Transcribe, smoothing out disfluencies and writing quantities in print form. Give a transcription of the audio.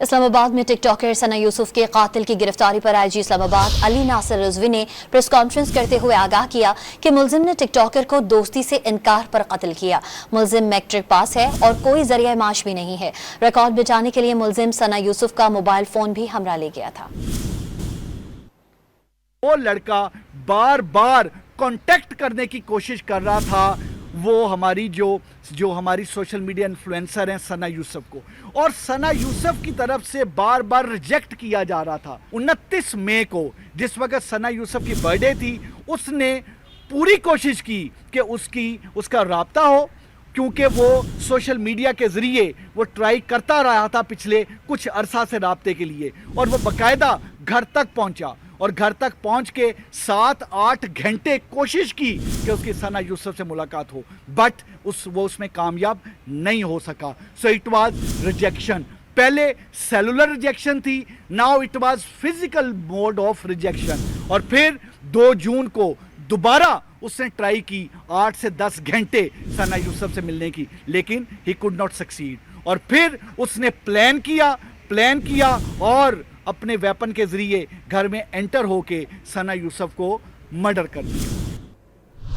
इस्लामाबाद में टिकटॉकर सना यूसुफ के कातिल की गिरफ्तारी पर आईजी इस्लामाबाद अली नासिर रिजवी ने प्रेस कॉन्फ्रेंस करते हुए आगाह किया कि मुलजिम ने टिकटॉकर को दोस्ती से इनकार पर कत्ल किया। मुलजिम मैट्रिक पास है और कोई जरिया माश भी नहीं है। रिकॉर्ड बचाने के लिए मुलजिम सना यूसुफ का मोबाइल फोन भी हमरा ले गया था। वो लड़का बार बार कांटेक्ट करने की कोशिश कर रहा था वो हमारी जो हमारी सोशल मीडिया इन्फ्लुएंसर हैं सना यूसुफ को, और सना यूसुफ की तरफ से बार बार रिजेक्ट किया जा रहा था। 29 मई को जिस वक्त सना यूसुफ की बर्थडे थी, उसने पूरी कोशिश की कि उसका राब्ता हो, क्योंकि वो सोशल मीडिया के ज़रिए वो ट्राई करता रहा था पिछले कुछ अरसा से राब्ते के लिए, और वो बाकायदा घर तक पहुंचा और घर तक पहुंच के 7-8 घंटे कोशिश की कि उसकी सना यूसुफ से मुलाकात हो, बट वो उसमें कामयाब नहीं हो सका। So it was rejection. पहले सेलुलर रिजेक्शन थी, now it was physical mode of rejection. और फिर 2 जून को दोबारा उसने ट्राई की 8 से 10 घंटे सना यूसुफ से मिलने की, लेकिन ही कुड नॉट सक्सीड। और फिर उसने प्लान किया और अपने वेपन के जरिए घर में एंटर होके सना यूसुफ को मर्डर कर दिया।